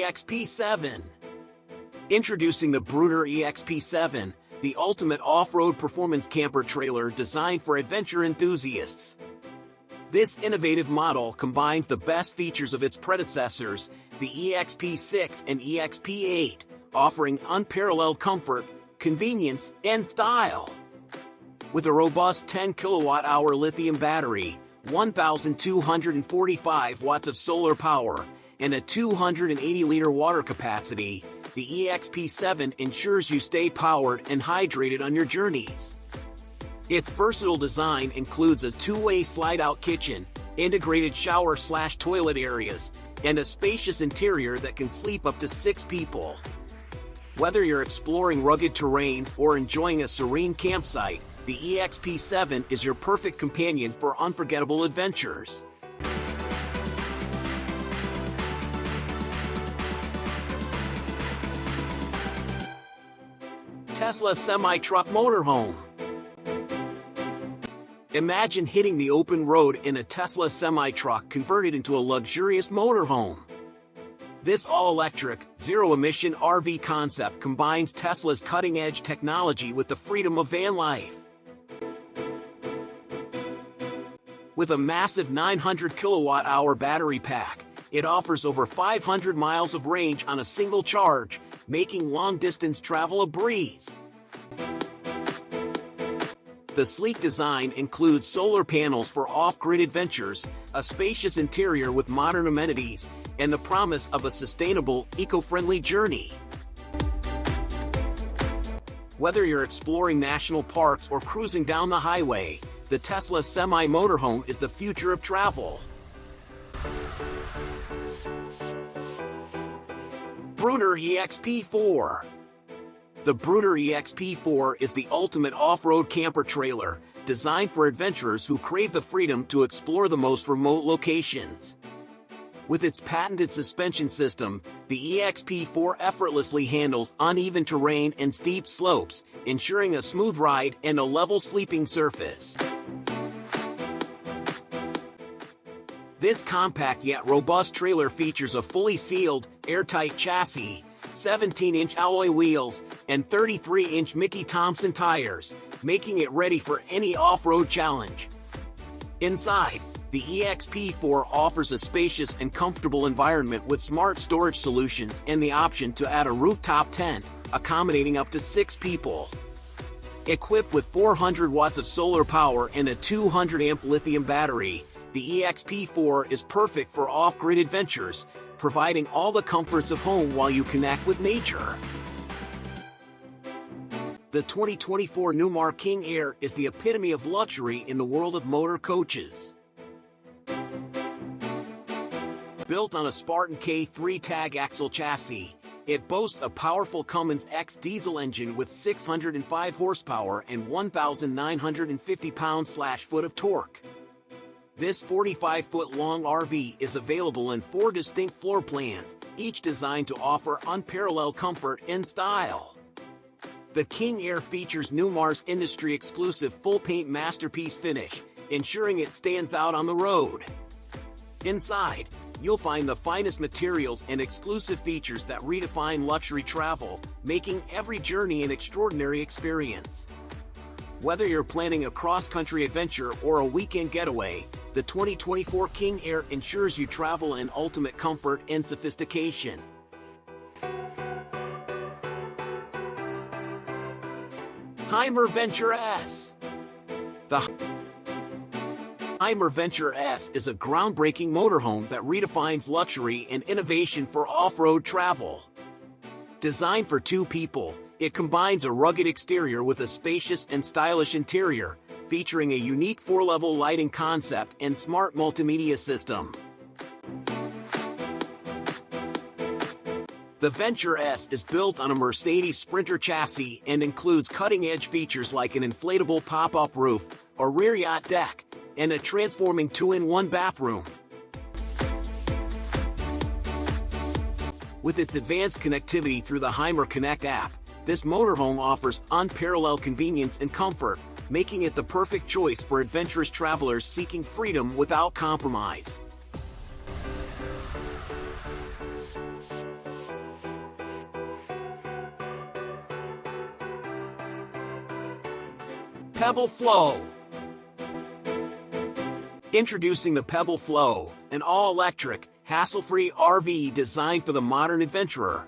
EXP-7. Introducing the Bruder EXP-7, the ultimate off-road performance camper trailer designed for adventure enthusiasts. This innovative model combines the best features of its predecessors, the EXP-6 and EXP-8, offering unparalleled comfort, convenience, and style. With a robust 10 kilowatt-hour lithium battery, 1,245 watts of solar power, and a 280-liter water capacity, the EXP-7 ensures you stay powered and hydrated on your journeys. Its versatile design includes a two-way slide-out kitchen, integrated shower/toilet areas, and a spacious interior that can sleep up to 6 people. Whether you're exploring rugged terrains or enjoying a serene campsite, the EXP-7 is your perfect companion for unforgettable adventures. Tesla semi-truck motorhome. Imagine hitting the open road in a Tesla semi-truck converted into a luxurious motorhome. This all-electric, zero-emission RV concept combines Tesla's cutting-edge technology with the freedom of van life. With a massive 900 kilowatt-hour battery pack, it offers over 500 miles of range on a single charge, making long-distance travel a breeze. The sleek design includes solar panels for off-grid adventures, a spacious interior with modern amenities, and the promise of a sustainable, eco-friendly journey. Whether you're exploring national parks or cruising down the highway, the Tesla semi-motorhome is the future of travel. Bruder EXP-4. The Bruder EXP-4 is the ultimate off-road camper trailer, designed for adventurers who crave the freedom to explore the most remote locations. With its patented suspension system, the EXP-4 effortlessly handles uneven terrain and steep slopes, ensuring a smooth ride and a level sleeping surface. This compact yet robust trailer features a fully sealed, airtight chassis, 17-inch alloy wheels, and 33-inch Mickey Thompson tires, making it ready for any off-road challenge. Inside, the EXP-4 offers a spacious and comfortable environment with smart storage solutions and the option to add a rooftop tent, accommodating up to 6 people. Equipped with 400 watts of solar power and a 200-amp lithium battery, the EXP-4 is perfect for off-grid adventures, providing all the comforts of home while you connect with nature. The 2024 Newmar King Aire is the epitome of luxury in the world of motor coaches. Built on a Spartan K3 tag axle chassis, it boasts a powerful Cummins X diesel engine with 605 horsepower and 1,950 pound-foot of torque. This 45-foot-long RV is available in 4 distinct floor plans, each designed to offer unparalleled comfort and style. The King Aire features Newmar's industry-exclusive full-paint masterpiece finish, ensuring it stands out on the road. Inside, you'll find the finest materials and exclusive features that redefine luxury travel, making every journey an extraordinary experience. Whether you're planning a cross-country adventure or a weekend getaway, the 2024 King Aire ensures you travel in ultimate comfort and sophistication. HYMER Venture S. The HYMER Venture S is a groundbreaking motorhome that redefines luxury and innovation for off-road travel. Designed for 2 people, it combines a rugged exterior with a spacious and stylish interior, featuring a unique 4-level lighting concept and smart multimedia system. The Venture S is built on a Mercedes Sprinter chassis and includes cutting-edge features like an inflatable pop-up roof, a rear yacht deck, and a transforming 2-in-1 bathroom. With its advanced connectivity through the HYMER Connect app, this motorhome offers unparalleled convenience and comfort, making it the perfect choice for adventurous travelers seeking freedom without compromise. Pebble Flow. Introducing the Pebble Flow, an all-electric, hassle-free RV designed for the modern adventurer.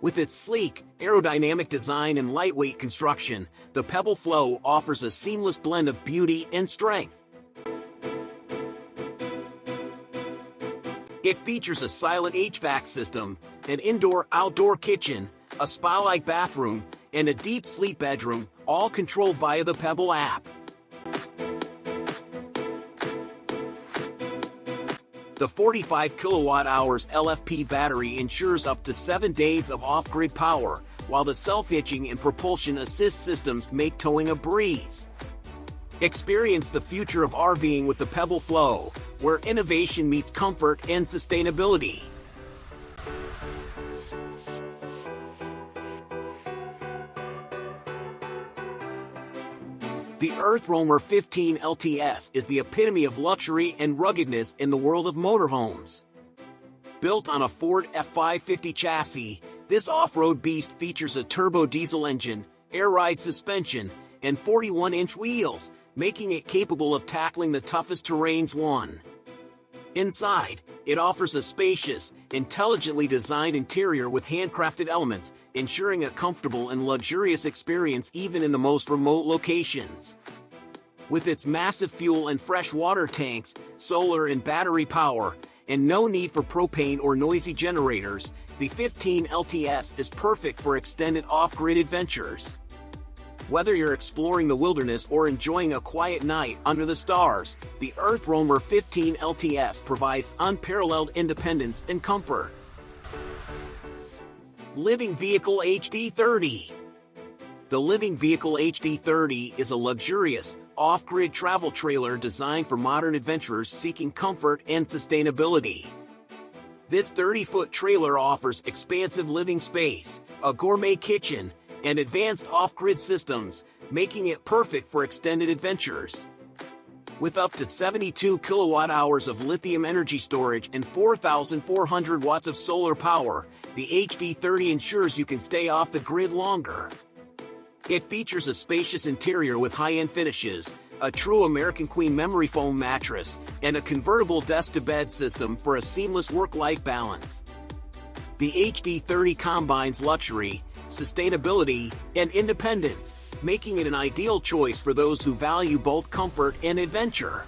With its sleek, aerodynamic design and lightweight construction, the Pebble Flow offers a seamless blend of beauty and strength. It features a silent HVAC system, an indoor-outdoor kitchen, a spa-like bathroom, and a deep sleep bedroom, all controlled via the Pebble app. The 45 kilowatt-hours LFP battery ensures up to 7 days of off-grid power, while the self-hitching and propulsion assist systems make towing a breeze. Experience the future of RVing with the Pebble Flow, where innovation meets comfort and sustainability. The EarthRoamer XV LTS is the epitome of luxury and ruggedness in the world of motorhomes. Built on a Ford F-550 chassis, this off-road beast features a turbo diesel engine, air-ride suspension, and 41-inch wheels, making it capable of tackling the toughest terrains. Inside, it offers a spacious, intelligently designed interior with handcrafted elements, ensuring a comfortable and luxurious experience even in the most remote locations. With its massive fuel and fresh water tanks, solar and battery power, and no need for propane or noisy generators, the 15 LTS is perfect for extended off-grid adventures. Whether you're exploring the wilderness or enjoying a quiet night under the stars, the EarthRoamer XV LTS provides unparalleled independence and comfort. Living Vehicle HD30. The Living Vehicle HD30 is a luxurious, off-grid travel trailer designed for modern adventurers seeking comfort and sustainability. This 30-foot trailer offers expansive living space, a gourmet kitchen, and advanced off-grid systems, making it perfect for extended adventures. With up to 72 kilowatt-hours of lithium energy storage and 4,400 watts of solar power, the HD30 ensures you can stay off the grid longer. It features a spacious interior with high-end finishes, a true American Queen memory foam mattress, and a convertible desk-to-bed system for a seamless work-life balance. The HD30 combines luxury, sustainability, and independence, making it an ideal choice for those who value both comfort and adventure.